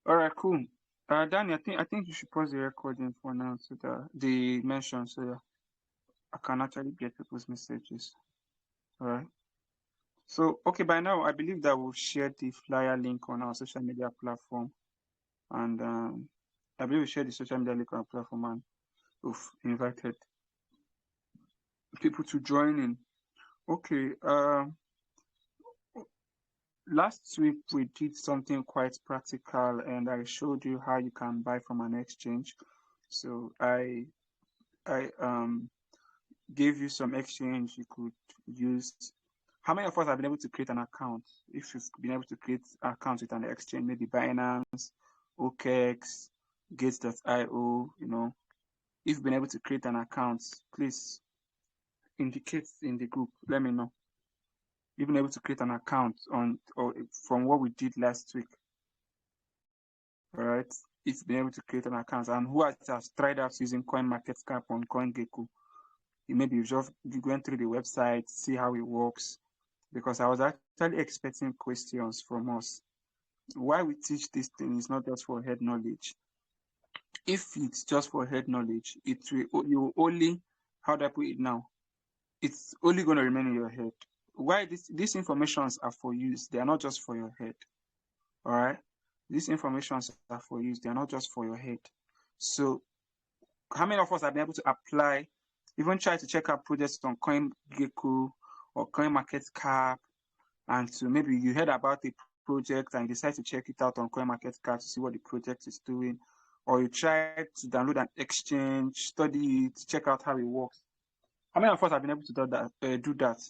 All right, cool. Danny, I think you should pause the recording for now so that the mention so that I can actually get people's messages. All right. So okay, by now I believe that we've shared the flyer link on our social media platform, and I believe we shared the social media link on our platform, and we've invited people to join in. Okay. Last week we did something quite practical, and I showed you how you can buy from an exchange. So I gave you some exchange you could use. How many of us have been able to create an account? If you've been able to create an account with an exchange, maybe Binance, OKX, Gates.io, if you've been able to create an account, please indicate in the group. Let me know. You've been able to create an account on or from what we did last week. All right. If you've been able to create an account and who has tried out using CoinMarketCap on CoinGecko, maybe you went through the website, see how it works. Because I was actually expecting questions from us. Why we teach this thing is not just for head knowledge. If it's just for head knowledge, you only, how do I put it now? It's only going to remain in your head. Why these informations are for use? They are not just for your head. All right. These informations are for use. They are not just for your head. So, how many of us have been able to apply, even try to check out projects on CoinGecko or CoinMarketCap? And so maybe you heard about a project and you decide to check it out on CoinMarketCap to see what the project is doing, or you try to download an exchange, study it, check out how it works. How many of us have been able to do that?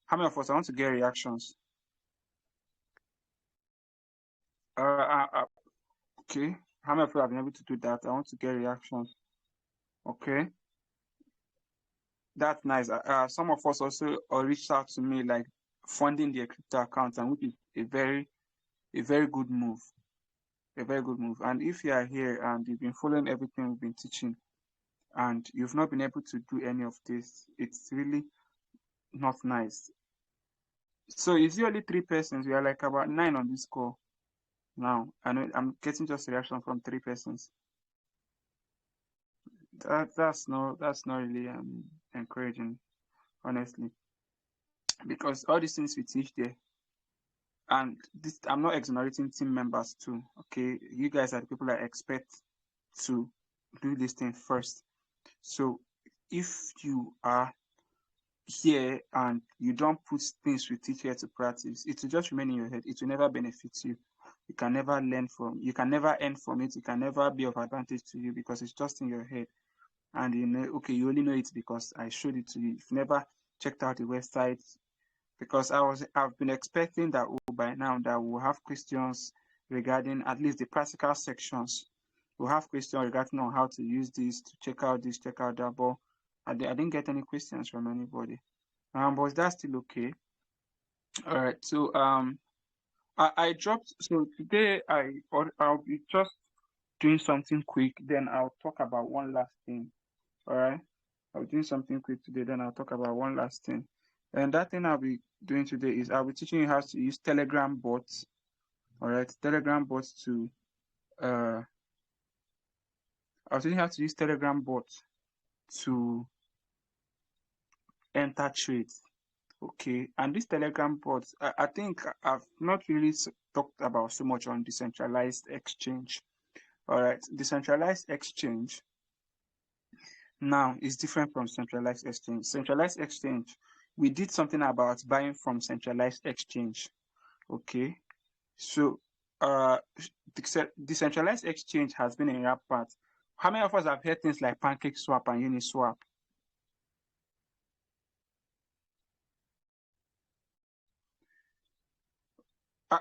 How many of us? I want to get reactions. Okay. How many of you have been able to do that? I want to get reactions. Okay. That's nice. Some of us also reached out to me like funding their crypto accounts, and which is a very good move. A very good move. And if you are here and you've been following everything we've been teaching and you've not been able to do any of this, it's really not nice. So it's only 3 persons. We are like about 9 on this call now. And I'm getting just a reaction from 3 persons. That's not really encouraging, honestly. Because all these things we teach there, and this, I'm not exonerating team members too. Okay, you guys are the people I expect to do this thing first. So if you are here and you don't put things we teach here to practice, it will just remain in your head. It will never benefit you. You can never earn from it. You can never be of advantage to you because it's just in your head. And you only know it because I showed it to you. You've never checked out the website. Because I've been expecting that by now that we'll have questions regarding at least the practical sections. We'll have questions regarding on how to use this, to check out this, check out that, but I didn't get any questions from anybody. But that's still okay. All right. So I dropped. So today I'll be just doing something quick. Then I'll talk about one last thing. All right. I'll be doing something quick today. Then I'll talk about one last thing. And that thing I'll be doing today is I'll be teaching you how to use Telegram bots. All right, Telegram bots to I'll teach you how to use Telegram bots to enter trades. Okay, and these Telegram bots, I think I've not really talked about so much on decentralized exchange. All right, decentralized exchange now is different from centralized exchange. Centralized exchange, we did something about buying from centralized exchange. Okay, so decentralized exchange has been a rampant. How many of us have heard things like PancakeSwap and Uniswap?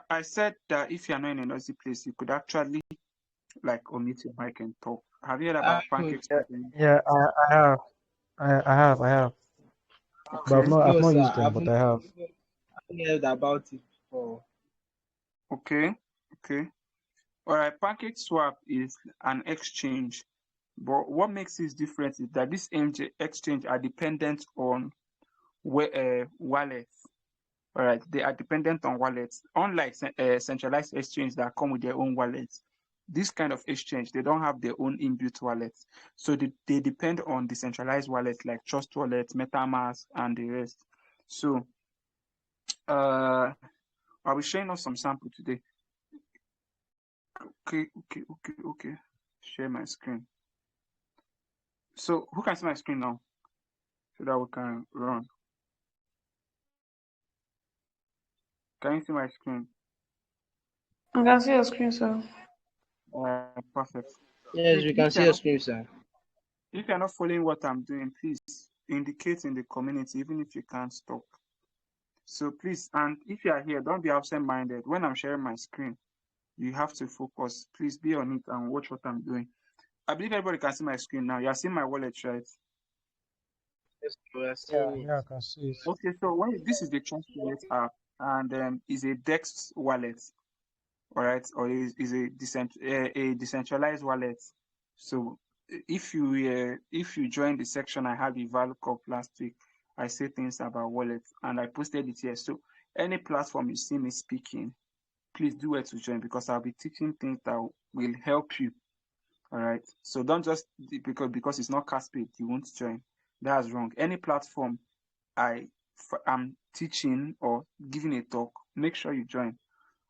I said that if you're not in a noisy place, you could actually like omit your mic and talk. Have you heard about PancakeSwap? Yeah, I have. I have. But Okay. I've No, not sir. used them, but I have. I've heard about it before. Okay. All right. PancakeSwap is an exchange, but what makes it different is that this exchange are dependent on wallets. All right, they are dependent on wallets. Unlike centralized exchange that come with their own wallets, this kind of exchange, they don't have their own inbuilt wallets. So they depend on decentralized wallets like Trust Wallet, MetaMask, and the rest. So I'll be showing us some sample today. Okay. Share my screen. So who can see my screen now? So that we can run. Can you see my screen? I can see your screen, sir. Perfect. Yes, Please, we can see your screen, sir. if you're not following what I'm doing, please indicate in the community, even if you can't stop. So please, and if you are here, don't be absent-minded. When I'm sharing my screen, you have to focus. Please be on it and watch what I'm doing. I believe everybody can see my screen now. You're seeing my wallet, right? Yes, we are Yeah, seeing yeah, I it. can see it. Okay, so this is the Trust Wallet app, and is a DEX wallet, all right, or is a decentralized wallet. So if you join the section I had the Value Cup last week, I say things about wallets and I posted it here. So any platform you see me speaking, please do it to join because I'll be teaching things that will help you. All right. So don't just because it's not Caspid, you won't join. That's wrong. Any platform I'm teaching or giving a talk, make sure you join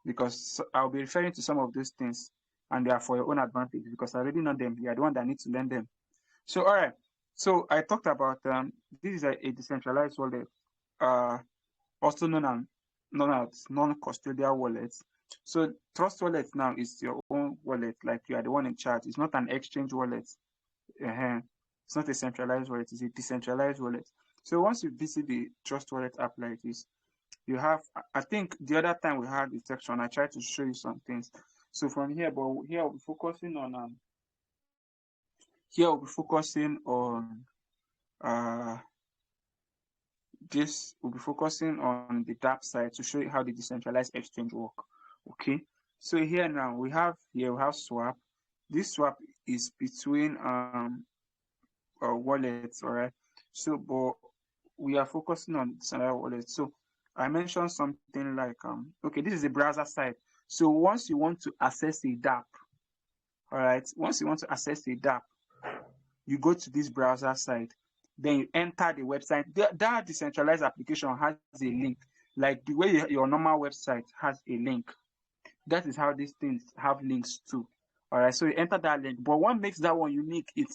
because I'll be referring to some of those things and they are for your own advantage because I already know them. You are the one that needs to learn them. So, all right. So I talked about this is a decentralized wallet, also known as non-custodial wallets. So Trust Wallet now is your own wallet, like you are the one in charge. It's not an exchange wallet. It's not a centralized wallet, it's a decentralized wallet. So once you visit the Trust Wallet app like this, you have, I think the other time we had the section, I tried to show you some things. So from here, but here we'll be focusing on this, we'll be focusing on the dApp side to show you how the decentralized exchange work. Okay, so here now we have swap. This swap is between wallets, all right. So but we are focusing on decentralized wallets. So I mentioned something like okay, this is the browser side. So once you want to access a dApp, all right, you go to this browser side, then you enter the website. That decentralized application has a link, like the way your normal website has a link. That is how these things have links too. All right, so you enter that link. But what makes that one unique it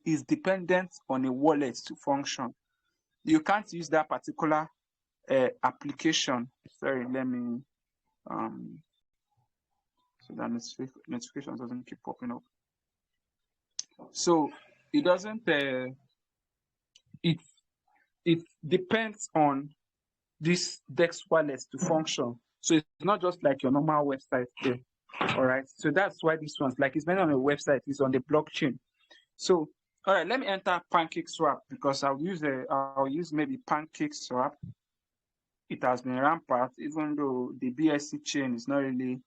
is dependent on a wallet to function. You can't use that particular application. Sorry, let me so that notification doesn't keep popping up. So it doesn't. It depends on this DEX wallet to function. So it's not just like your normal website there. All right. So that's why this one's like it's not on a website, it's on the blockchain. So all right, let me enter PancakeSwap because I'll use maybe PancakeSwap. It has been rampant, even though the BSC chain is not really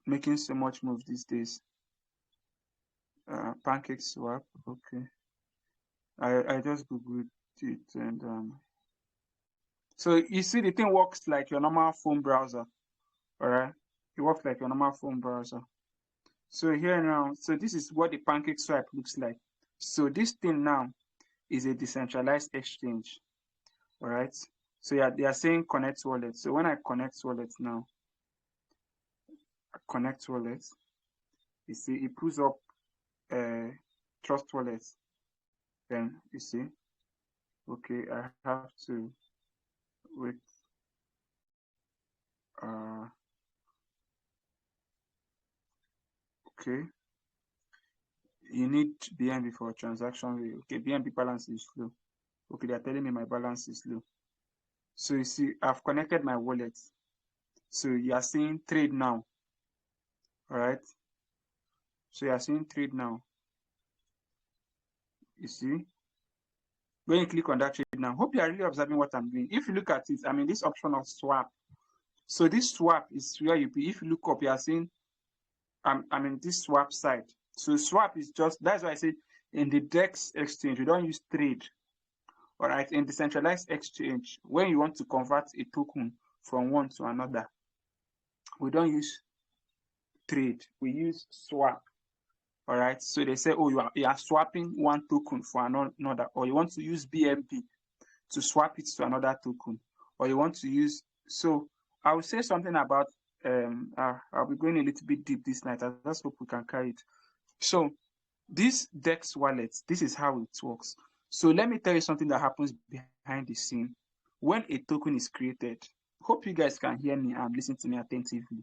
making so much move these days. PancakeSwap, okay. I just googled it and so you see the thing works like your normal phone browser. All right, it works like your normal phone browser. So here now, so this is what the PancakeSwap looks like. So this thing now is a decentralized exchange. All right. So yeah, they are saying connect wallet. So when I connect wallet now, you see it pulls up Trust Wallet. Then you see, okay, I have to wait. Okay, you need BNB for transaction rate. Okay, BNB balance is low. Okay, they're telling me my balance is low. So you see, I've connected my wallet. So you are seeing trade now. All right. So you are seeing trade now. You see, when you click on that trade now, hope you are really observing what I'm doing. If you look at it, I mean, this option of swap. So this swap is where if you look up, you are seeing, I mean, this swap side. So swap is just, that's why I say in the DEX exchange, you don't use trade. All right, in decentralized exchange, when you want to convert a token from one to another, we don't use trade, we use swap. All right, so they say, oh, you are swapping one token for another, or you want to use BNB to swap it to another token, or you want to use. So I will say something about. I'll be going a little bit deep this night. I just hope we can carry it. So this DEX wallet, this is how it works. So let me tell you something that happens behind the scene when a token is created. Hope you guys can hear me and listen to me attentively.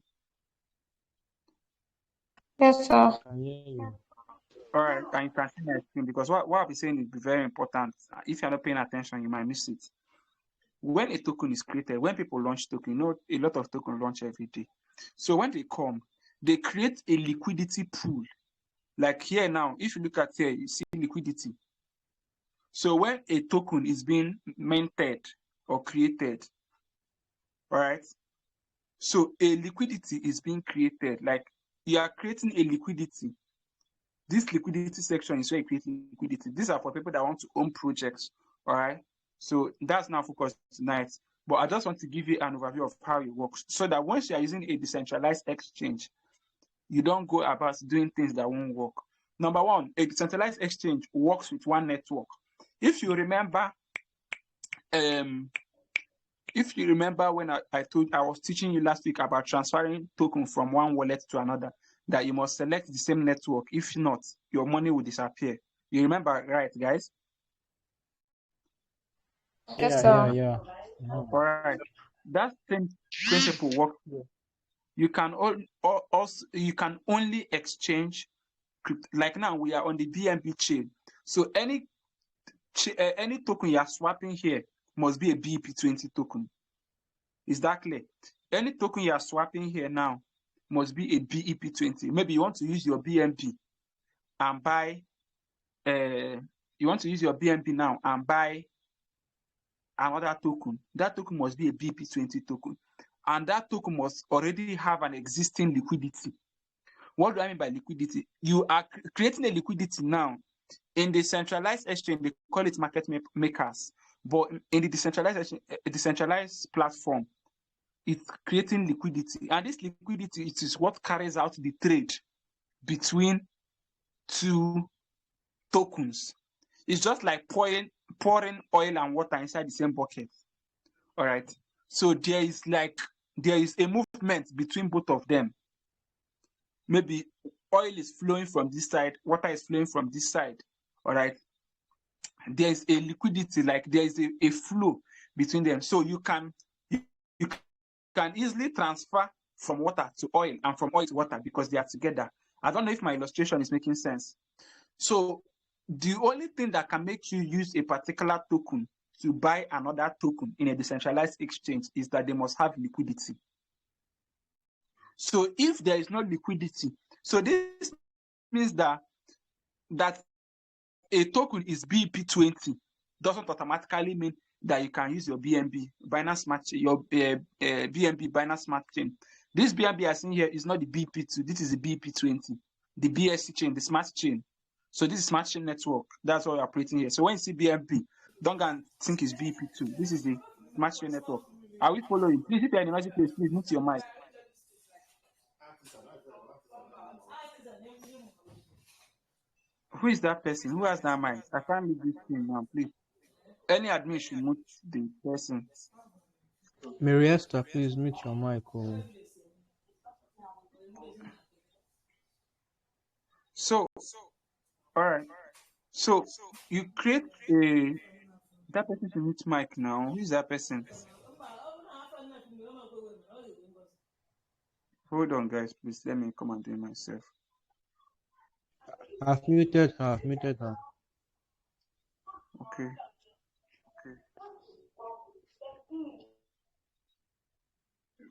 Yes, sir. I can hear you. All right, and you can see my screen because what I'll be saying is very important. If you're not paying attention, you might miss it. When a token is created, when people launch token, you know, a lot of tokens launch every day. So when they come, they create a liquidity pool. Like here now, if you look at here, you see liquidity. So when a token is being minted or created, all right, so a liquidity is being created. Like you are creating a liquidity. This liquidity section is where you create liquidity. These are for people that want to own projects, all right? So that's now focused tonight. But I just want to give you an overview of how it works so that once you are using a decentralized exchange, you don't go about doing things that won't work. Number one, a decentralized exchange works with one network. If you remember, when I was teaching you last week about transferring token from one wallet to another, that you must select the same network. If not, your money will disappear. You remember, right, guys? Yes, Yeah, sir. yeah. All right. That same principle works here. You can also only exchange like now we are on the BNB chain. So any token you are swapping here must be a BEP20 token. Is that clear? Any token you are swapping here now must be a BEP20. Maybe you want to use your BNB and buy. You want to use your BNB now and buy another token. That token must be a BEP20 token, and that token must already have an existing liquidity. What do I mean by liquidity? You are creating a liquidity now. In the centralized exchange, they call it market makers. But in the decentralized platform, it's creating liquidity. And this liquidity, it is what carries out the trade between two tokens. It's just like pouring oil and water inside the same bucket. All right. So there is a movement between both of them. Maybe oil is flowing from this side, water is flowing from this side. All right. There is a liquidity, like there is a flow between them. So you can easily transfer from water to oil and from oil to water because they are together. I don't know if my illustration is making sense. So the only thing that can make you use a particular token to buy another token in a decentralized exchange is that they must have liquidity. So if there is no liquidity, so this means that a token is BEP20 doesn't automatically mean that you can use your BNB Binance Smart Chain, your BNB Binance Smart Chain. This BNB I see here is not the BEP2. This is the BEP20, the BSC chain, the Smart Chain. So this is Smart Chain Network. That's what we're operating here. So when you see BNB, don't go and think it's BEP2. This is the Smart Chain Network. Are we following? Please, if you're in the noisy place, please mute your mic. Who is that person? Who has that mic? I can't read this thing now, please. Any admin should mute the person. Mary Esther, please mute your mic. Oh. So, all right. So you create that person should mute mic now. Who is that person? Hold on, guys, please. Let me come and do it myself. I've muted her. Okay.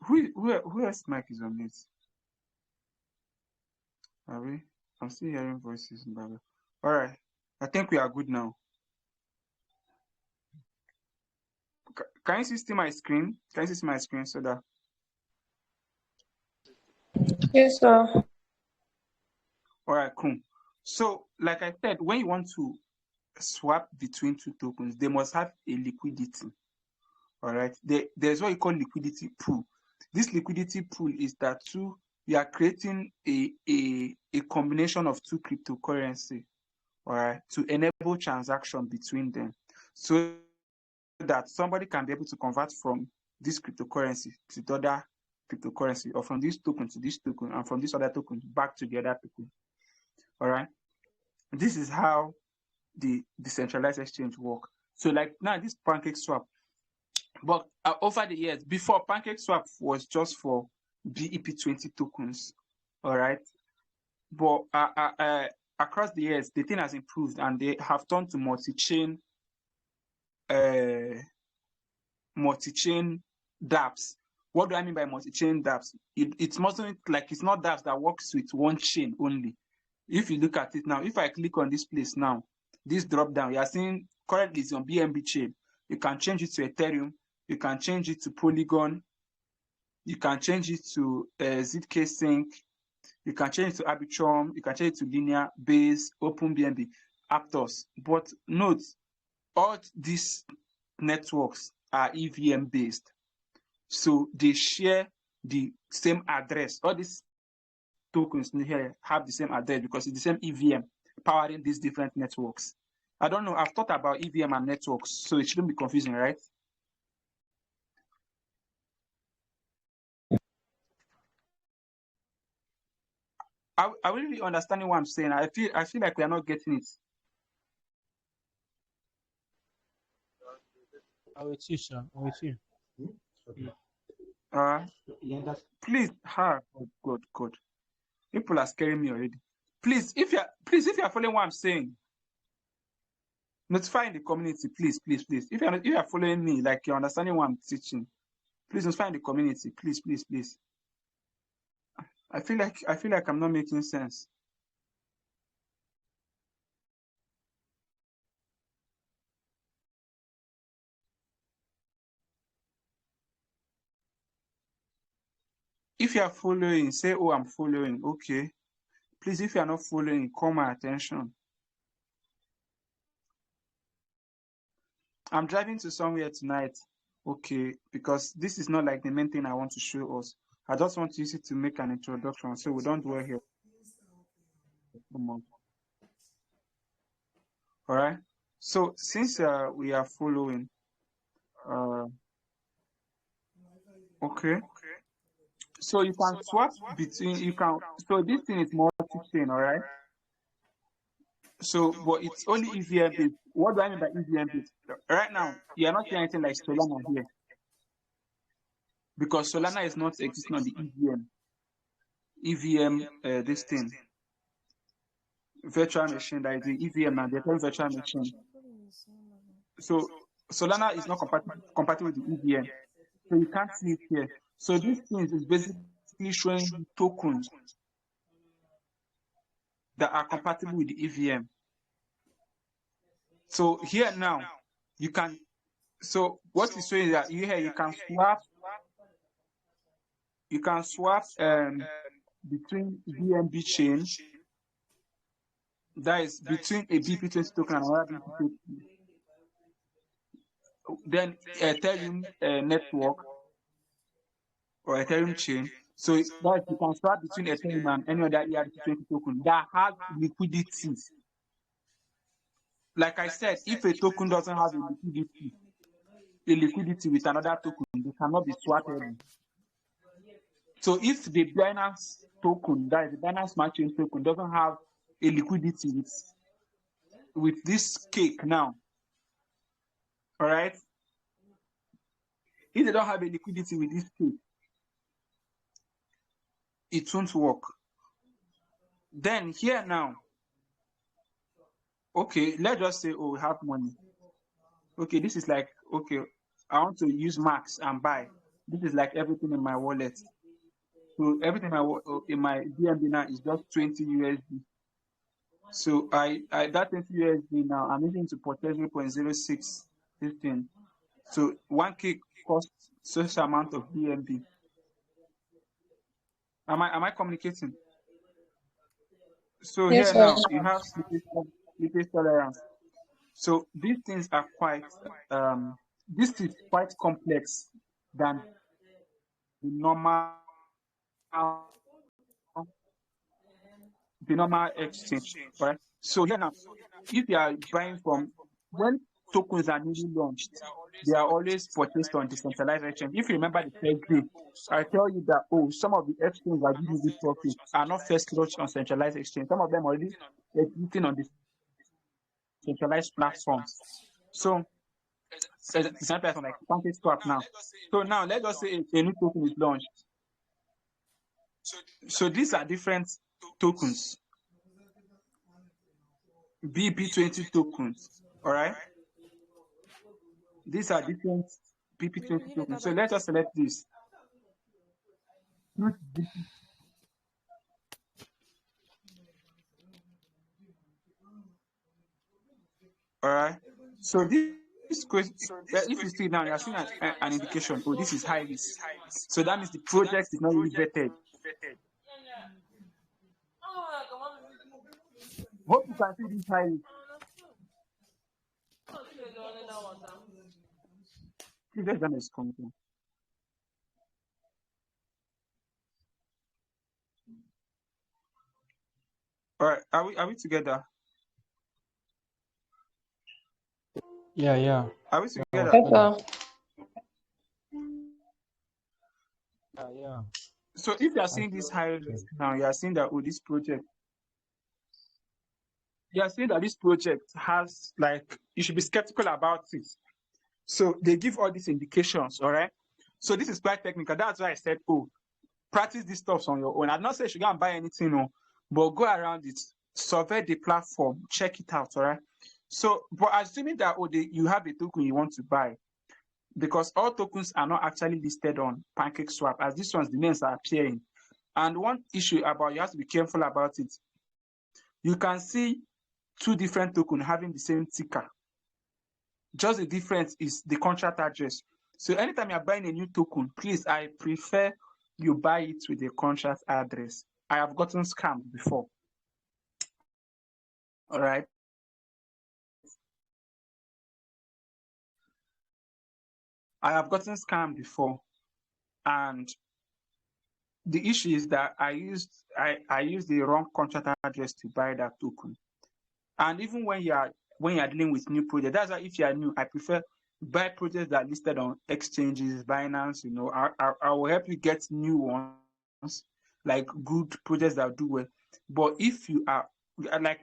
Who else mic is on it? Are we? I'm still hearing voices in background. All right. I think we are good now. Can you see my screen? Can you see my screen so that? Yes, sir. All right, cool. So, like I said, when you want to swap between two tokens, they must have a liquidity. All right. There's what you call liquidity pool. This liquidity pool is that you are creating a combination of two cryptocurrency, all right, to enable transaction between them, so that somebody can be able to convert from this cryptocurrency to the other cryptocurrency, or from this token to this token, and from this other token back to the other token. All right. This is how the decentralized exchange work. So like now this PancakeSwap, but over the years, before PancakeSwap was just for BEP20 tokens, all right. But across the years, the thing has improved, and they have turned to multi-chain dApps. What do I mean by multi-chain dApps? It's mostly like it's not dApps that works with one chain only. If you look at it now, if I click on this place now, this drop down, you are seeing currently it's on BNB chain. You can change it to Ethereum. You can change it to Polygon. You can change it to ZK Sync. You can change it to Arbitrum. You can change it to Linear, Base, OpenBNB, Aptos. But note, all these networks are EVM based. So they share the same address. All these tokens here have the same address because it's the same EVM powering these different networks. I don't know. I've thought about EVM and networks, so it shouldn't be confusing, right? Are we really understanding what I'm saying? I feel like we are not getting it. I'm with you, sir. I'm with you. Please, God. People are scaring me already. Please, if you are following what I'm saying, notify in the community, please. If you are following me, like you're understanding what I'm teaching, please notify in the community, please. I feel like I'm not making sense. If you are following, say, oh, I'm following. Okay. Please, if you are not following, call my attention. I'm driving to somewhere tonight. Okay, because this is not like the main thing I want to show us. I just want to use it to make an introduction, so we don't dwell here. All right. So since we are following, okay. So you can swap between, so this thing is multi-chain, all right? So, but it's only EVM based. What do I mean by EVM based? Right now, you are not seeing anything like Solana here, because Solana is not existing on the EVM, this thing, virtual machine, that is the EVM and the virtual machine. So Solana is not compatible with the EVM, so you can't see it here. So this thing is basically showing tokens that are compatible with the EVM. So here now, you can. So what it's showing is that you can swap between BNB chain, that is between a BEP20 token and another BEP20 token. Then Ethereum network or Ethereum chain. So that you can swap between Ethereum and any other ERC20 token that has liquidity. Like I said, if a token doesn't have a liquidity with another token, they cannot be swapped. So if the Binance token, that is the Binance Smart Chain token, doesn't have a liquidity with this cake now, all right? If they don't have a liquidity with this cake, it won't work. Then here now, okay, let's just say, oh, we have money. Okay, this is like, okay, I want to use Max and buy. This is like everything in my wallet. So everything in my BNB now is just 20 USD. So I that 20 USD now, I'm using to purchase 0.06 this thing. So 1K costs such amount of BNB. Am I communicating? So Yes, here now sir. you have slippage tolerance. So these things are quite this is quite complex than the normal the normal exchange, right? So here now, if you are buying from when tokens are newly launched, they are always purchased on decentralized exchange. If you remember the first day, I tell you that some of the exchanges that give you this profit are not first launched on centralized exchange. Some of them already existing on decentralized platforms. So decentralized platform like PancakeSwap now. So now let us say a new token is launched. So these are different tokens. BP20 tokens, all right? These are different BP20 tokens. So let's just select this. All right. So this question, if you see now, you are seeing an indication. Oh, this is high risk. So that means the project is not really vetted. Hope you can see this high risk. Please let's done this comment. All right. Are we together? Yeah. Are we together? Yes, sir. Yeah. So if you are seeing this high risk now, you are seeing that this project. You are saying that this project has, like, you should be skeptical about it. So they give all these indications, all right? So this is quite technical. That's why I said, practice these stuff on your own. I'm not saying you should go and buy anything, no, but go around it, survey the platform, check it out, all right? So, but assuming that you have a token you want to buy, because all tokens are not actually listed on PancakeSwap, as these ones, the names are appearing. And one issue about, you have to be careful about it. You can see two different tokens having the same ticker. Just the difference is the contract address. So anytime you're buying a new token, please, I prefer you buy it with a contract address. I have gotten scammed before. All right. I have gotten scammed before. And the issue is that I used the wrong contract address to buy that token. And even when you are dealing with new projects, that's why if you are new, I prefer buy projects that are listed on exchanges, Binance. I will help you get new ones, like good projects that do well. But if you are like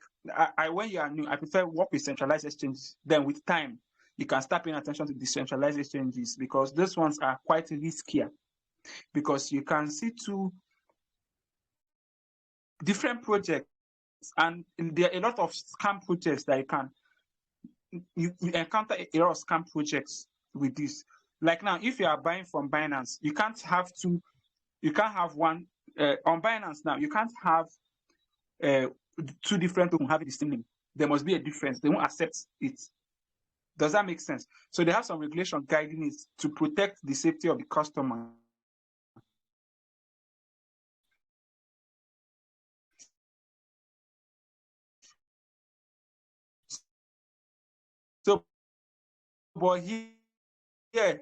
when you are new, I prefer work with centralized exchanges. Then with time, you can start paying attention to decentralized exchanges, because those ones are quite riskier, because you can see two different projects, and there are a lot of scam projects that you encounter a lot of scam projects with this. Like now, if you are buying from Binance, you can't have one on Binance now. You can't have two different tokens having the same name. There must be a difference. They won't accept it. Does that make sense? So they have some regulation guiding it to protect the safety of the customer. So, but here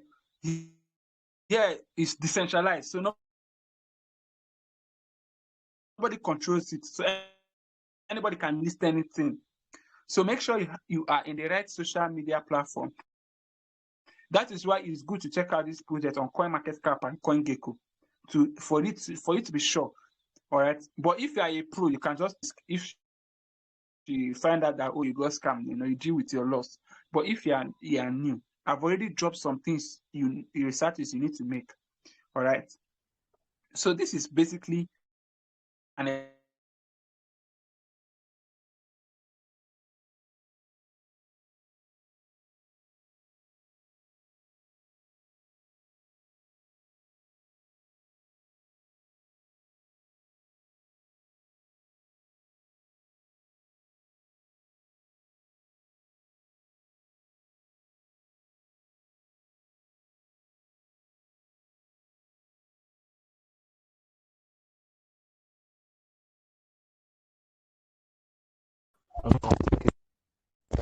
is decentralized. So nobody controls it. So anybody can list anything. So make sure you are in the right social media platform. That is why it's good to check out this project on CoinMarketCap and CoinGecko for you to be sure. All right. But if you are a pro, you can just, if you find out that you got scammed, you deal with your loss. But if you are new, I've already dropped some things researches you need to make. All right. So this is basically an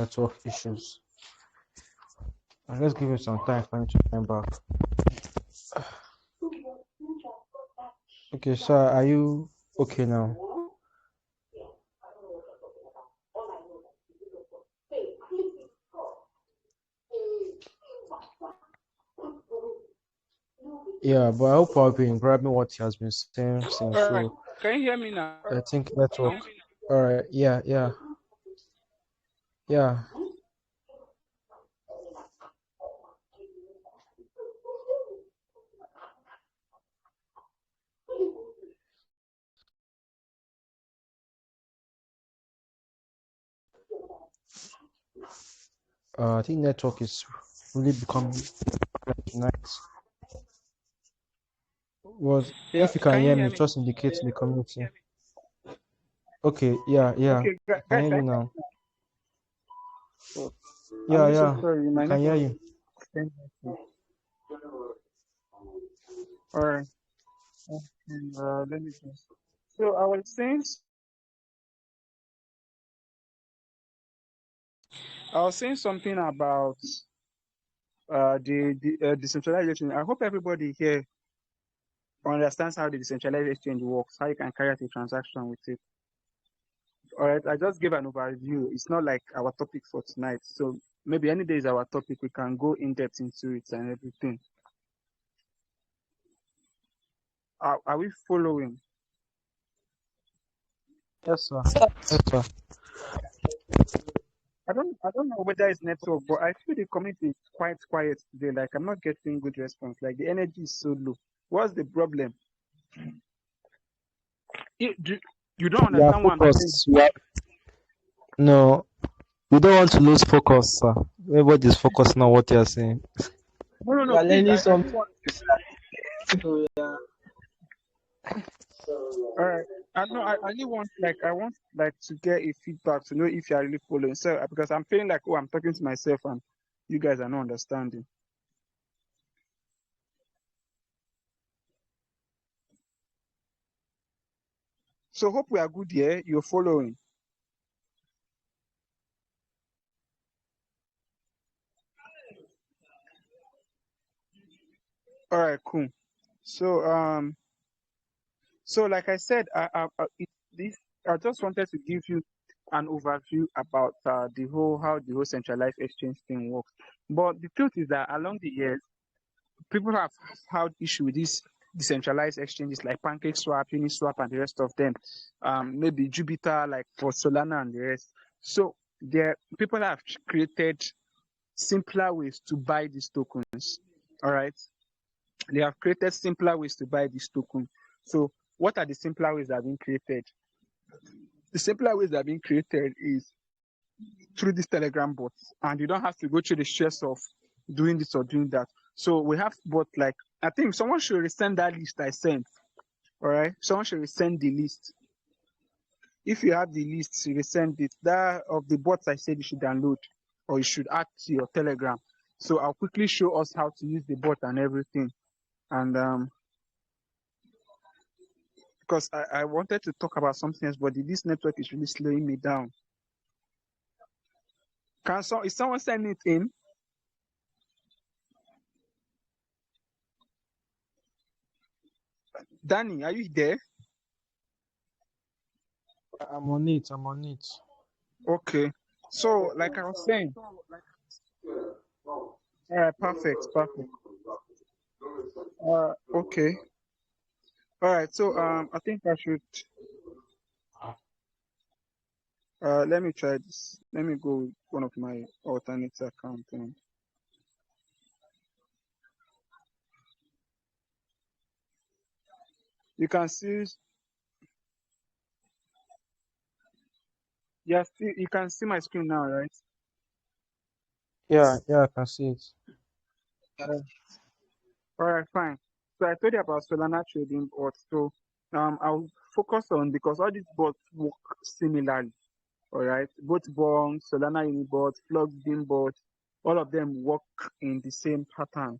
network issues. Let's give it some time for him to come back. Okay, sir, are you okay now? Yeah, but I hope I've been grabbing what he has been saying since. All right. So Can you hear me now? I think network. All right. Yeah. I think network is really becoming tonight. Yeah. If you can Can you hear hear me, me? just indicate in the community. Okay. Yeah. Okay, I can guys. hear you now. I'm really so Yeah. sorry. I My can hear network. you. All right. Let me just. So I was saying something about the decentralization. I hope everybody here understands how the decentralized exchange works, how you can carry out a transaction with it. All right, I just gave an overview. It's not like our topic for tonight. So maybe any day is our topic. We can go in depth into it and everything. Are we following? Yes, sir. Yes, sir. I don't know whether it's network, but I feel the community is quite quiet today. Like I'm not getting good response. Like the energy is so low. What's the problem? You don't We are understand what I'm saying? focused. No, we don't want to lose focus, sir. Everybody's focusing on what you are saying. No, We are please. learning I something. just want. So, yeah. All right. I know. I really want I want to get a feedback to know if you are really following. So because I'm feeling like I'm talking to myself and you guys are not understanding. So hope we are good here. You're following. All right. Cool. So so like I said, I just wanted to give you an overview about the whole how the whole centralized exchange thing works. But the truth is that along the years, people have had issue with these decentralized exchanges like PancakeSwap, Uniswap, and the rest of them. Maybe Jupiter, like for Solana and the rest. So there, people have created simpler ways to buy these tokens. All right, they have created simpler ways to buy these tokens. So what are the simpler ways that have been created? The simpler ways that have been created is through these Telegram bots, and you don't have to go through the stress of doing this or doing that. So we have bots like I think someone should resend that list I sent. All right, someone should resend the list. If you have the list, you resend it. That of the bots I said you should download or you should add to your Telegram. So I'll quickly show us how to use the bot and everything. And because I wanted to talk about something else, but this network is really slowing me down. Is someone sending it in? Danny, are you there? I'm on it. Okay. So, like I was saying, perfect. Okay. All right. So, I think I should. Let me try this. Let me go with one of my alternate accounts. You can see. Yes, you can see my screen now, right? Yeah, I can see it. All right, fine. So I told you about Solana trading bots. So I'll focus on because all these bots work similarly. All right, both bonds, Solana Unibot, Flockbeam bot, all of them work in the same pattern.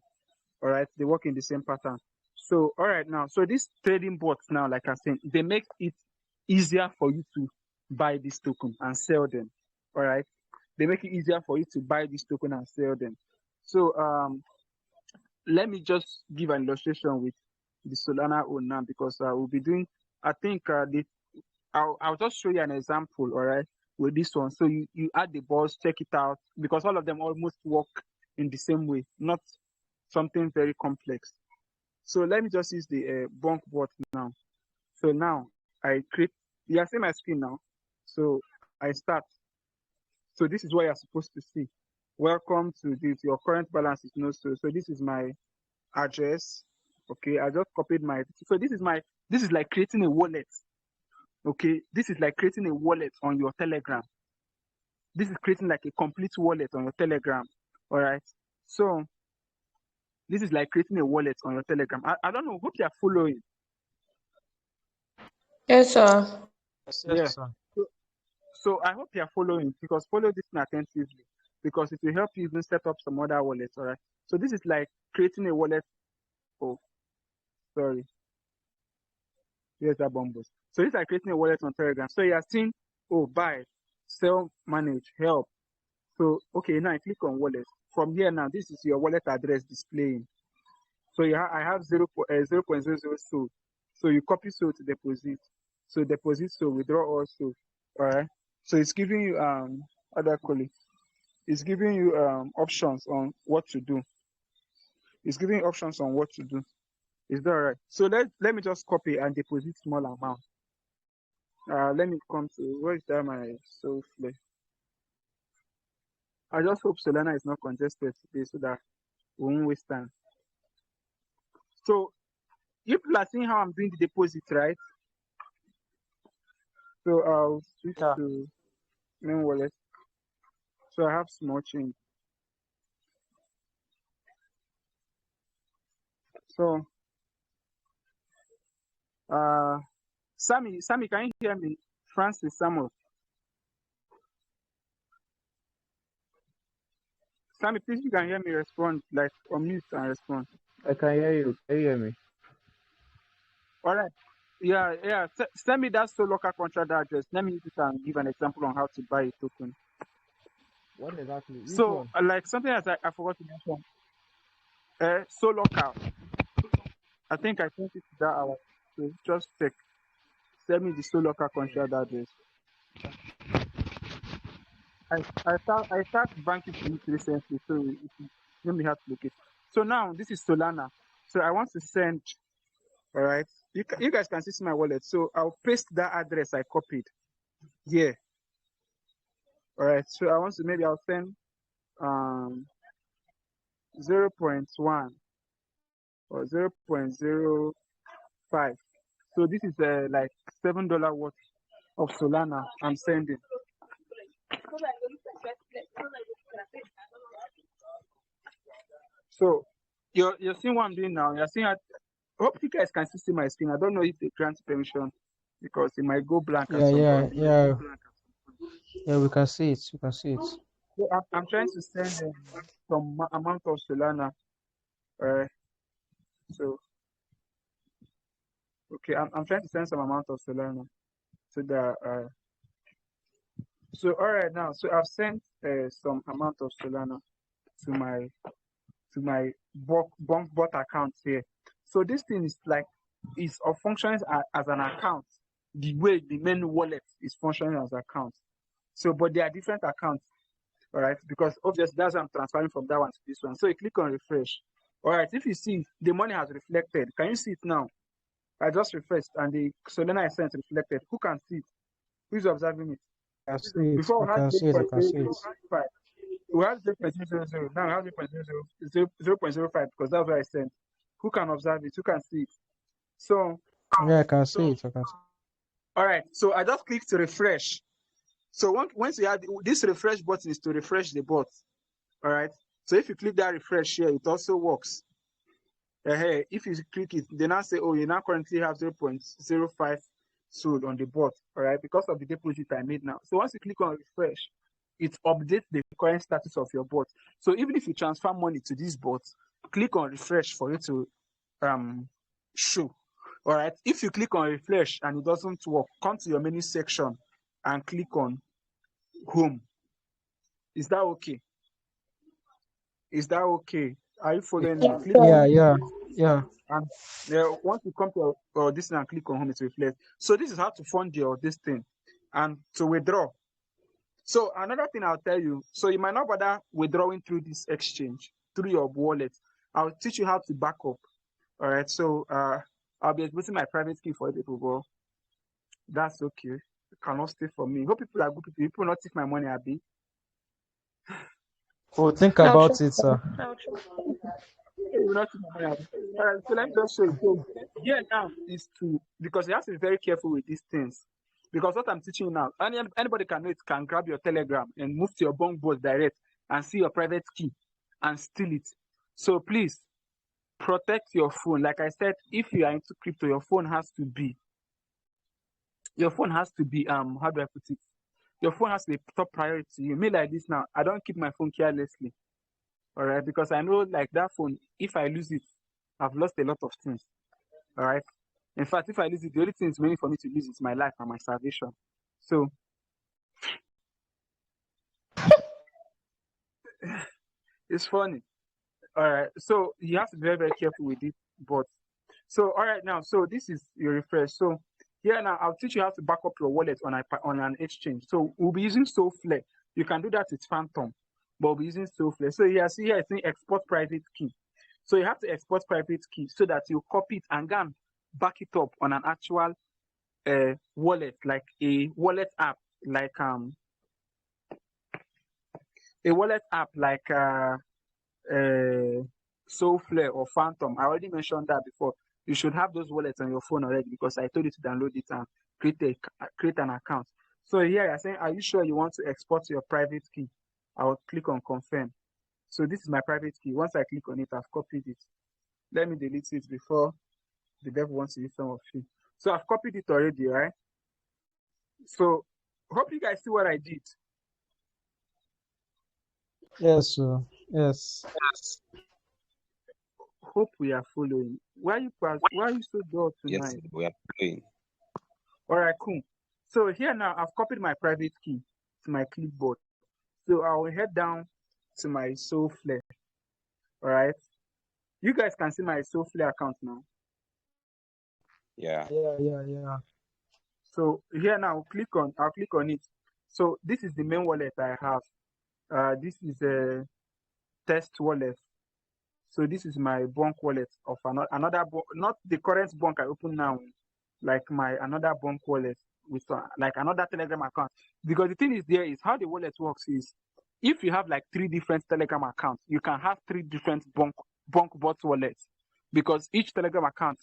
All right, they work in the same pattern. So all right now, so these trading bots now, like I said, they make it easier for you to buy this token and sell them. All right. they make it easier for you to buy this token and sell them. So let me just give an illustration with the Solana own now, because we'll be doing, I think I'll just show you an example, all right, with this one. So you add the balls, check it out, because all of them almost work in the same way, not something very complex. So let me just use the Bonk bot now. So now I create, you are seeing my screen now. So I start. So this is what you're supposed to see. Welcome to this. Your current balance is no so. So this is my address. Okay, I just copied my. So this is like creating a wallet. Okay, this is like creating a wallet on your Telegram. This is creating like a complete wallet on your Telegram. All right. So this is like creating a wallet on your Telegram. I don't know. Hope you are following. Yes, sir. Yeah. sir. So I hope you are following, because follow this thing attentively, because it will help you even set up some other wallets. All right. So this is like creating a wallet. Oh, sorry. Here's that bombos. So this is like creating a wallet on Telegram. So you are seeing, oh, buy, sell, manage, help. So okay, now I click on wallet. From here now, this is your wallet address displaying. So I have 0.00 so. So you copy so to deposit. So deposit so, withdraw also. All right. So it's giving you other colleague. It's giving you options on what to do. It's giving you options on what to do. Is that all right? So let me just copy and deposit small amount. Let me come to, where is that my Solflare? I just hope Solana is not congested today so that we won't waste time. So you people are seeing how I'm doing the deposit, right? So I'll switch to main wallet. So I have small change. So Sammy, can you hear me? Francis Samuel. Sammy, please, you can hear me, respond, like unmute and respond. I can hear you. Can you hear me? All right. Yeah. Send me that Soloca contract address. Let me use it and give an example on how to buy a token. What exactly? Which So, one? like something else I forgot to mention. Soloca. I think I sent it to that hour. So just check. Send me the Soloca contract address. I start banking to it recently, so let me have to look it. So now this is Solana. So I want to send. All right. You guys can see my wallet. So I'll paste that address I copied here. All right. So I want to, maybe I'll send 0.1 or 0.05. So this is like $7 worth of Solana I'm sending. So you're seeing what I'm doing now. You're seeing. I hope you guys can see my screen. I don't know if they grant permission, because it might go blank at some point. Yeah, we can see it. We can see it. So I'm trying to send some amount of Solana. So okay, I'm trying to send some amount of Solana to the so all right now. So I've sent some amount of Solana to my Bonk bot account here. So this thing is like functions as an account, the way the main wallet is functioning as an account. So but there are different accounts, all right, because obviously that's why I'm transferring from that one to this one. So you click on refresh. All right, if you see the money has reflected, can you see it now? I just refreshed and the Solana I sent reflected. Who can see it? Who's observing it? I can see it. Before I can see it. I can see it. we have 0.000. Now we have 0.05 because that's what I sent. Who can observe it? Who can see it? So Yeah, I can see it. I can see all right. So I just click to refresh. So once you have this refresh button is to refresh the bot. All right. So if you click that refresh here, it also works. If you click it, they now say, oh, you now currently have 0.05 sold on the bot, all right, because of the deposit I made now. So once you click on refresh, it updates the current status of your bot. So even if you transfer money to this bot, click on refresh for it to show. All right. If you click on refresh and it doesn't work, come to your menu section and click on home. Is that okay? Is that okay? Are you following me? Yes, Click on Yeah, sir. yeah, yeah. and once you come to this thing and click on home, it reflects. So this is how to fund your this thing and to withdraw. So another thing I'll tell you, so you might not bother withdrawing through this exchange, through your wallet. I'll teach you how to back up. All right. So I'll be exposing my private key for people, but that's okay. You cannot stay for me. Hope people are good people. People will not take my money, Abby. We'll think I'll about check. it, sir. I'll check. You will not take my money, Abby. All right. So let me just show you. So here now is to, because you have to be very careful with these things. Because what I'm teaching you now, anybody can know it, can grab your Telegram and move to your bunk board direct and see your private key and steal it. So please protect your phone. Like I said, if you are into crypto, your phone has to be how do I put it? Your phone has to be top priority to you. Me like this now, I don't keep my phone carelessly. All right, because I know like that phone, if I lose it, I've lost a lot of things. All right. In fact, if I lose it, the only thing is remaining for me to lose is my life and my salvation. So it's funny. All right. So you have to be very, very careful with it. But so all right now, so this is your refresh. So here now I'll teach you how to back up your wallet on an exchange. So we'll be using Soulflare. You can do that with Phantom, but we'll be using Soulflare. So here, see here, it's saying export private key. So you have to export private key so that you copy it and then back it up on an actual wallet, like a wallet app, like a wallet app like Soulflare or Phantom. I already mentioned that before. You should have those wallets on your phone already because I told you to download it and create an account. So here you're saying, are you sure you want to export your private key? I will click on confirm. So this is my private key. Once I click on it, I've copied it. Let me delete it before the devil wants to use some of you. So I've copied it already, right? So hope you guys see what I did. Yes, sir. Yes. Hope we are following. Why are you so dull Yes, tonight? we are playing. All right, cool. So here now I've copied my private key to my clipboard. So I will head down to my Soulflare. All right. You guys can see my Soulflare account now. Yeah. Yeah. So here now I'll click on it. So this is the main wallet I have. This is a test wallet. So this is my bunk wallet of another not the current bunk I open now, like my another bunk wallet with like another Telegram account. Because the thing is there is how the wallet works is if you have like 3 different Telegram accounts, you can have 3 different bunk bot wallets because each Telegram account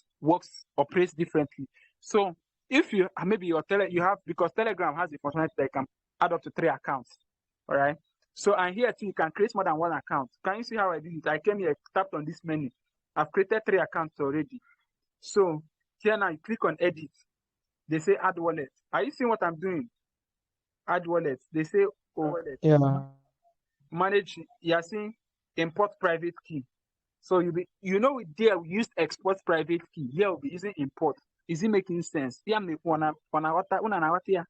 operates differently. So if you maybe you have because Telegram has the functionality that you can add up to 3 accounts, all right. So and here too, you can create more than 1 account. Can you see how I did it? I came here, tapped on this menu. I've created 3 accounts already. So here now you click on edit. They say add wallet. Are you seeing what I'm doing? Add wallet. They say Yeah. manage. You're seeing import private key. So with there we used export private key. Here we'll be using import. Is it making sense? Yeah, me wanna here.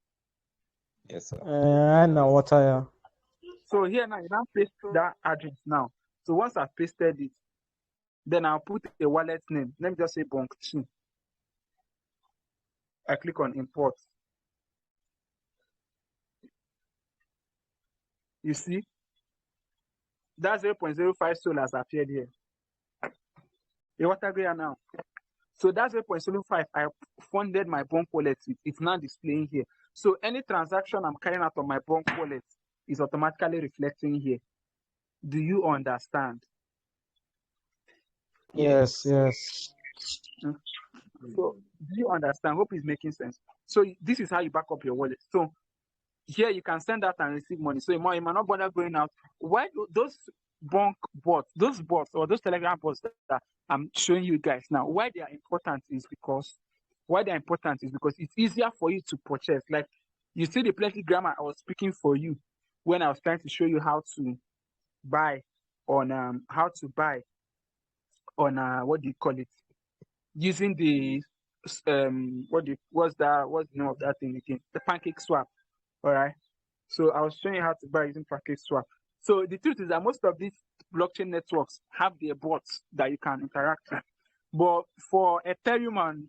Yes, sir. I know what I am. So here now you now paste that address now. So once I've pasted it, then I'll put a wallet name. Let me just say Bonk2. I click on import. You see, that 0.05 Sol has appeared here. What are we now? So that 0.75 I funded my Bonk wallet with. It's now displaying here. So any transaction I'm carrying out on my Bonk wallet is automatically reflecting here. Do you understand? Yes. So do you understand? Hope it's making sense. So this is how you back up your wallet. So here you can send out and receive money. So you might not bother going out. Why do those Bonk bots, those bots or those Telegram bots that I'm showing you guys now, why they are important is because it's easier for you to purchase. Like you see the plenty grammar I was speaking for you when I was trying to show you how to buy on what do you call it? Using the what's the name of that thing again? The pancake swap. All right. So I was showing you how to buy using package swap. So the truth is that most of these blockchain networks have their bots that you can interact with. But for Ethereum and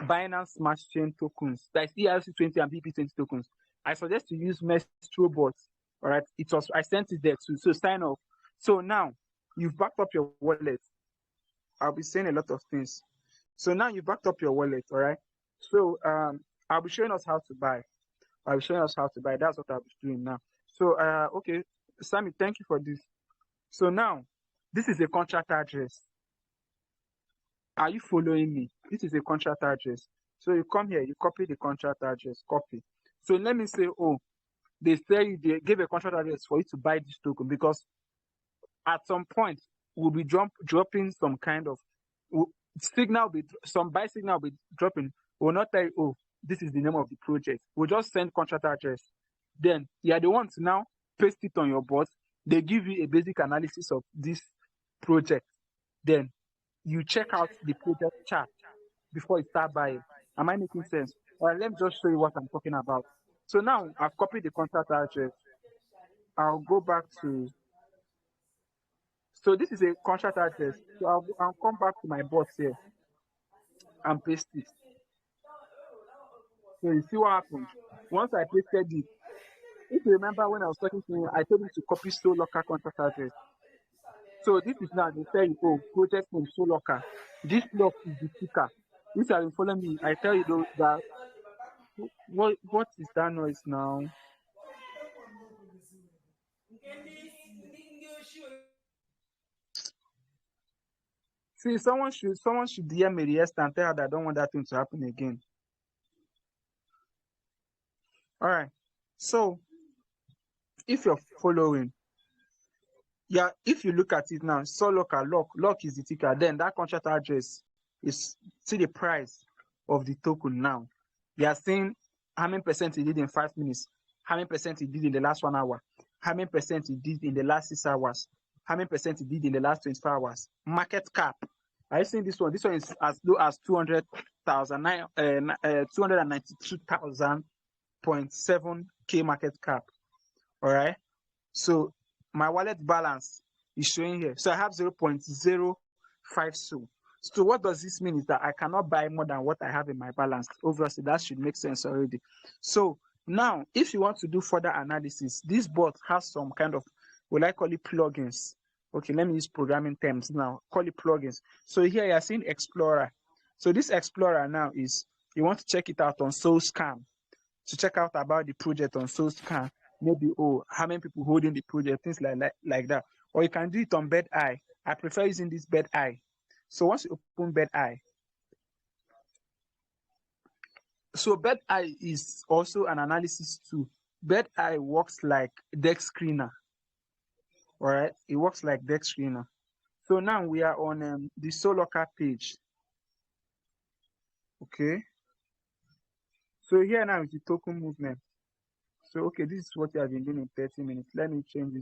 Binance Smart Chain tokens, that's ERC20 and BP20 tokens, I suggest to use Mestro bots. All right, I sent it there too. So sign off. So now you've backed up your wallet. I'll be saying a lot of things. So now you backed up your wallet. All right. So I'll be showing us how to buy. I'll be showing us how to buy. That's what I'll be doing now. So okay, Sammy, thank you for this. So now this is a contract address. Are you following me? This is a contract address. So you come here, you copy the contract address, copy. So let me say, oh, they gave a contract address for you to buy this token because at some point we'll be dropping some kind of signal, some buy signal will be dropping. We'll not tell you, oh, this is the name of the project. We'll just send contract address. Then you are the one to now paste it on your bot. They give you a basic analysis of this project. Then you check out the project chart before you start buying. Am I making sense? All right, let me just show you what I'm talking about. So now I've copied the contract address. I'll go back to. So this is a contract address. So I'll come back to my bot here and paste it. So you see what happened? Once I pasted it, if you remember when I was talking to you, I told you to copy Sollocker contract address. So this is now they tell you, oh, project from Sollocker. This block is the ticker. If you have been following me, I tell you though that what is that noise now? See, someone should DM me yesterday and tell her that I don't want that thing to happen again. All right. So if you're following, yeah, if you look at it now, Sollocker, lock is the ticker. Then that contract address is, see the price of the token now. You are seeing how many percent it did in 5 minutes, how many percent it did in the last 1 hour, how many percent it did in the last 6 hours, how many percent it did in the last 24 hours. Market cap. Are you seeing this one? This one is as low as 292,000.7K market cap. All right. So my wallet balance is showing here. So I have 0.05 SOL. So what does this mean is that I cannot buy more than what I have in my balance. Obviously, that should make sense already. So now, if you want to do further analysis, this bot has some kind of, will I call it plugins? Okay, let me use programming terms now. Call it plugins. So here you are seeing Explorer. So this Explorer now is, you want to check it out on SoulScan. To check out about the project on SoulScan. Maybe, oh, how many people holding the project, things like that. Or you can do it on BedEye. I prefer using this BedEye. So once you open BedEye, so BedEye is also an analysis tool. BedEye works like Dex Screener. All right, it works like Dex Screener. So now we are on the Sollocker page. Okay. So here now is the token movement. So okay, this is what you have been doing in 30 minutes. Let me change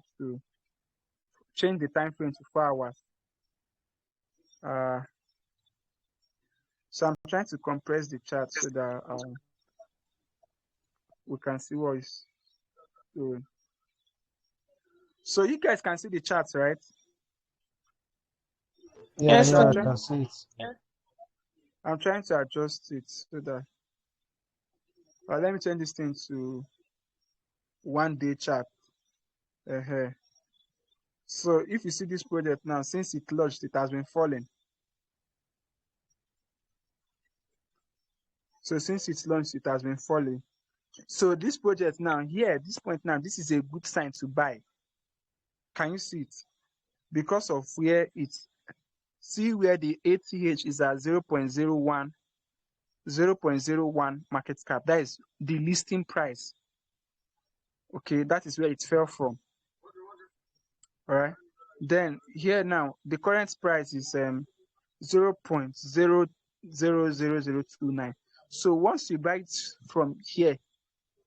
the time frame to 4 hours. So I'm trying to compress the chart so that we can see what is doing. So you guys can see the charts, right? Yeah, Yes, I sir. can see it. I'm trying to adjust it so that. Let me change this thing to 1 day chart. So if you see this project now, since it launched, it has been falling. So since it's launched, it has been falling. So this project now, here, this point now, this is a good sign to buy. Can you see it? Because of where it's, see where the ATH is at 0.01 market cap. That is the listing price. Okay, that is where it fell from. All right. Then here now, the current price is 0.000029. So once you buy it from here,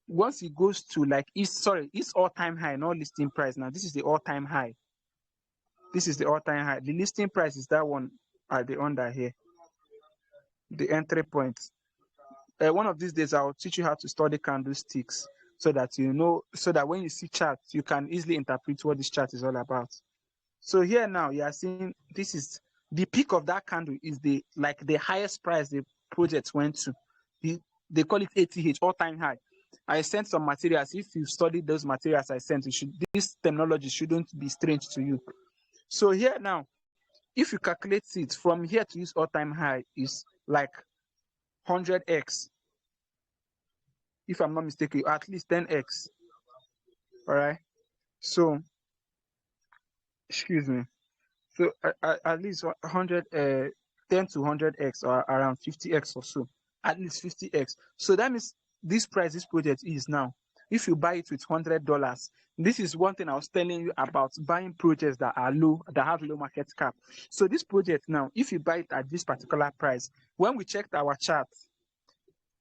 once it goes to like it's all-time high, not listing price. Now this is the all-time high. This is the all-time high. The listing price is that one at the under here. The entry point. One of these days I'll teach you how to study candlesticks so that you know, so that when you see charts, you can easily interpret what this chart is all about. So here now you are seeing this is the peak of that candle is the highest price the project went to. They call it ATH, all-time high. I sent some materials. If you studied those materials I sent, this terminology shouldn't be strange to you. So here now, if you calculate it from here to this all-time high is like 100x. If I'm not mistaken, at least 10x. All right. So, excuse me. So at least 100, 10 to 100x or around 50x or so. At least 50x. So that means this price this project is now. If you buy it with $100, this is one thing I was telling you about buying projects that are low, that have low market cap. So this project now, if you buy it at this particular price, when we checked our chart,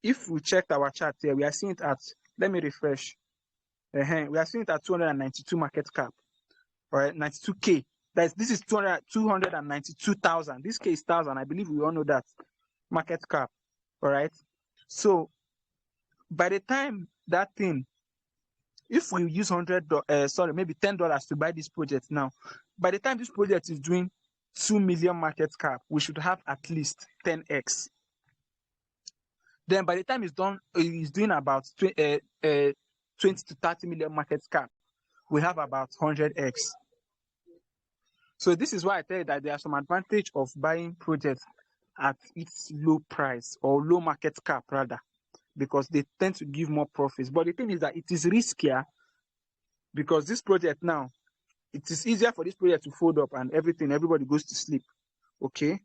if we checked our chart here, we are seeing it at, let me refresh. We are seeing it at 292 market cap, all right, 92K. This is 292,000. This K is 1,000. I believe we all know that market cap, all right. So by the time that thing, if we use maybe $10 to buy this project now, by the time this project is doing 2 million market cap, we should have at least 10x. Then by the time it's done, it's doing about 20 to 30 million market cap, we have about 100x. So this is why I tell you that there are some advantage of buying projects at its low price or low market cap rather, because they tend to give more profits. But the thing is that it is riskier because this project now, it is easier for this project to fold up and everybody goes to sleep. Okay.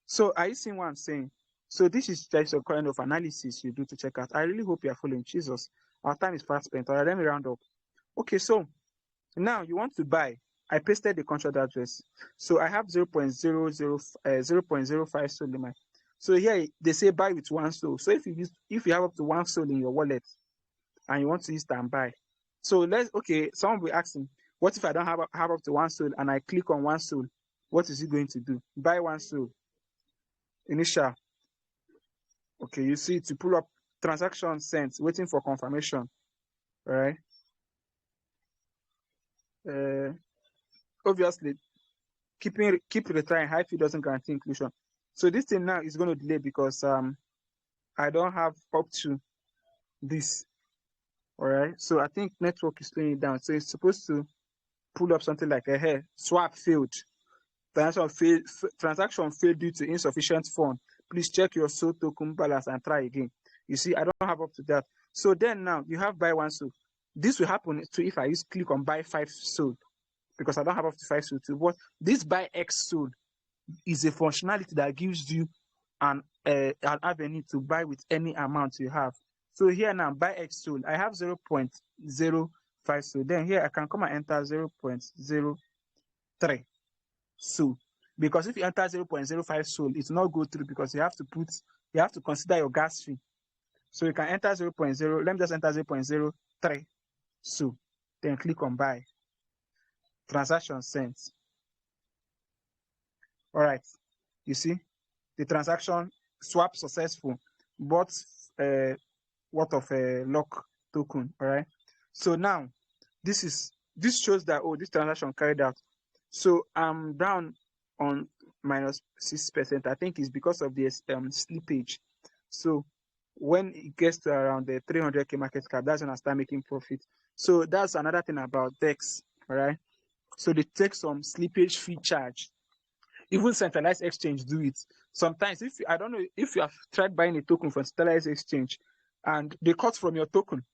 So are you seeing what I'm saying? So this is just a kind of analysis you do to check out. I really hope you are following. Jesus, our time is fast spent. All right, let me round up. Okay, so now you want to buy. I pasted the contract address. So I have 0.05 SOL in my. So here they say buy with 1 SOL. So if you have up to 1 SOL in your wallet and you want to use standby. So someone will be asking, what if I don't have up to 1 SOL and I click on 1 SOL? What is it going to do? Buy 1 SOL. Initial. Okay, you see to pull up transaction sent, waiting for confirmation. All right. Obviously, keep retrying. High fee doesn't guarantee inclusion. So this thing now is going to delay because I don't have up to this. All right. So I think network is slowing it down. So it's supposed to pull up something like a swap failed. Transaction failed due to insufficient fund. Please check your SOL token balance and try again. You see, I don't have up to that. So then now you have buy 1 SOL. This will happen too if I click on buy 5 SOL because I don't have up to 5 SOL too. But this buy X SOL is a functionality that gives you an avenue to buy with any amount you have. So here now, buy X SOL. I have 0.05 SOL. Then here I can come and enter 0.03 SOL. Because if you enter 0.05 SOL, it will not go through because you have to consider your gas fee. So you can enter 0.0. Let me just enter 0.03 SOL. Then click on buy. Transaction sent. All right. You see, the transaction swap successful. Bought worth of a lock token. All right. So now this shows that this transaction carried out. So I'm down on minus 6%. I think it's because of the slippage. So when it gets to around the 300K market cap, that's when I start making profit. So that's another thing about DEX. All right. So they take some slippage fee charge. Even centralized exchange do it. Sometimes I don't know if you have tried buying a token from centralized exchange and they cut from your token.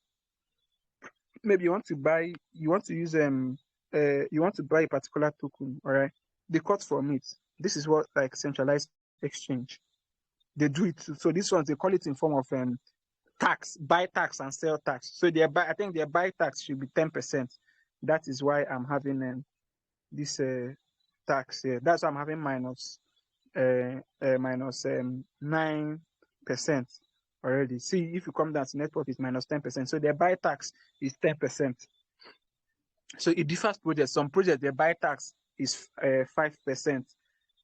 Maybe you want to buy a particular token, all right? They cut from it. This is what centralized exchange. They do it. So this one they call it in form of tax, buy tax and sell tax. So I think their buy tax should be 10%. That is why I'm having this tax here. That's why I'm having minus 9% already. See, if you come down to net profit, minus 10%. So their buy tax is 10%. So it differs projects. Some projects their buy tax is 5%,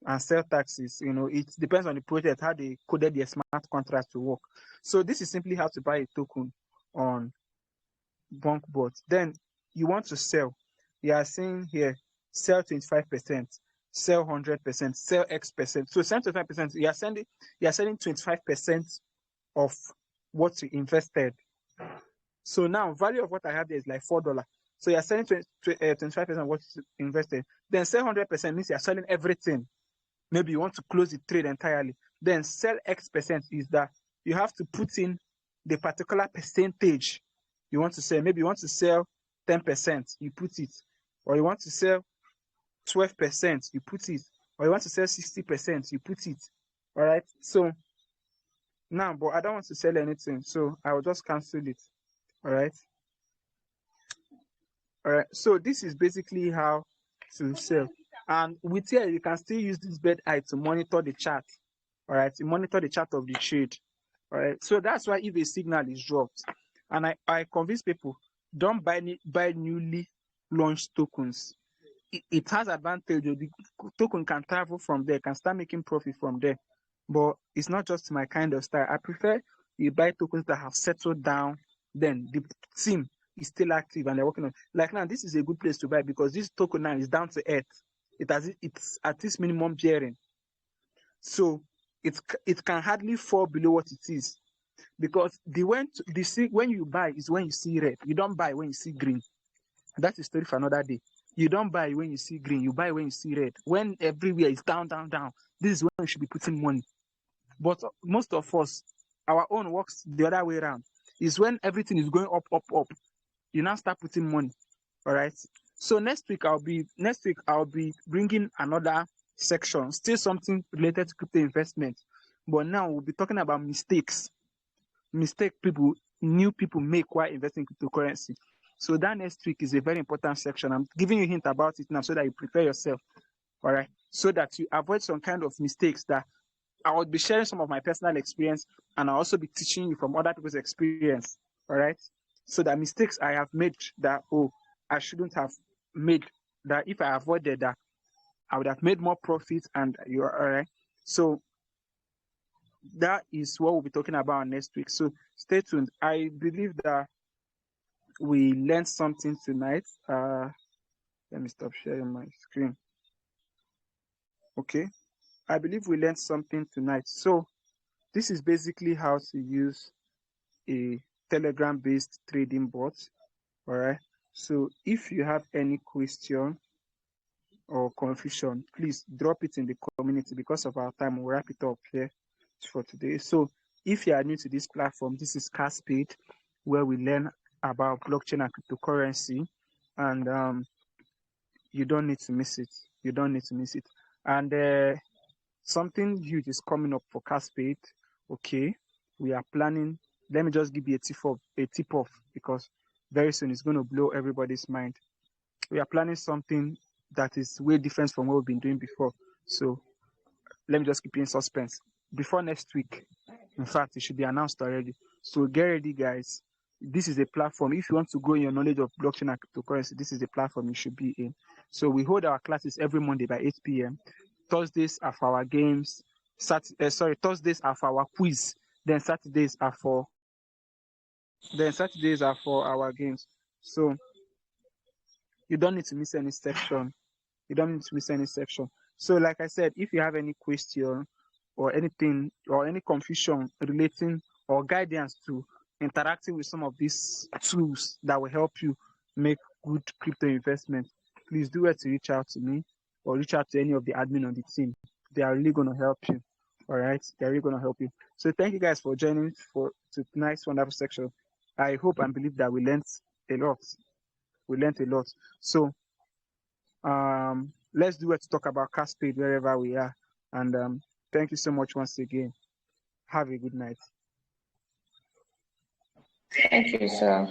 and sell tax is, it depends on the project how they coded their smart contract to work. So this is simply how to buy a token on bunk bot. Then you want to sell. You are saying here, sell 25%, sell 100%, sell X%. So 75%, you are selling 25% of what you invested. So now value of what I have there is like $4. So you're selling 25% of what you invested. Then sell 100% means you're selling everything. Maybe you want to close the trade entirely. Then sell X% is that you have to put in the particular percentage you want to sell. Maybe you want to sell 10%, you put it. Or you want to sell 12%, you put it. Or you want to sell 60%, you put it. All right. So now, but I don't want to sell anything. So I will just cancel it. All right. All right. So this is basically how to sell. And with here, you can still use this bird eye to monitor the chart. All right. To monitor the chart of the trade. All right. So that's why if a signal is dropped, and I convince people, don't buy newly launched tokens. It has advantage. The token can travel from there, can start making profit from there. But it's not just my kind of style. I prefer you buy tokens that have settled down, then the team is still active and they're working on. Like now, this is a good place to buy because this token now is down to earth. It's at this minimum bearing. So it can hardly fall below what it is. Because when you buy is when you see red. You don't buy when you see green. That's a story for another day. You don't buy when you see green. You buy when you see red. When everywhere is down, down, down, this is when you should be putting money. But most of us, our own works the other way around. Is when everything is going up, up, up. You now start putting money. All right. So next week I'll be bringing another section, still something related to crypto investment. But now we'll be talking about mistakes. New people make while investing in cryptocurrency. So that next week is a very important section. I'm giving you a hint about it now so that you prepare yourself. All right. So that you avoid some kind of mistakes that I will be sharing some of my personal experience and I'll also be teaching you from other people's experience. All right. So that mistakes I have made that, I shouldn't have made, that if I avoided that, I would have made more profit and you're all right. So that is what we'll be talking about next week. So stay tuned. I believe that we learned something tonight. Let me stop sharing my screen. Okay. I believe we learned something tonight. So this is basically how to use a Telegram-based trading bot. All right. So if you have any question or confusion, please drop it in the community. Because of our time, we'll wrap it up here for today. So if you are new to this platform, this is Caspade, where we learn about blockchain and cryptocurrency, and you don't need to miss it. You don't need to miss it. And something huge is coming up for Caspade. Okay, we are planning. Let me just give you a tip off because very soon it's going to blow everybody's mind. We are planning something that is way different from what we've been doing before. So let me just keep you in suspense. Before next week, in fact, it should be announced already. So get ready, guys. This is a platform. If you want to grow in your knowledge of blockchain and cryptocurrency, this is the platform you should be in. So we hold our classes every Monday by 8 p.m. Thursdays are for our games. Thursdays are for our quiz. Then Saturdays are for our games. So you don't need to miss any section. So like I said, if you have any question or anything or any confusion relating or guidance to interacting with some of these tools that will help you make good crypto investment, please do it to reach out to me or reach out to any of the admin on the team. They are really going to help you. All right. They're really going to help you. So thank you guys for joining for tonight's wonderful section. I hope and believe that we learned a lot. So let's do it to talk about Caspade wherever we are. And thank you so much once again. Have a good night. Thank you, sir.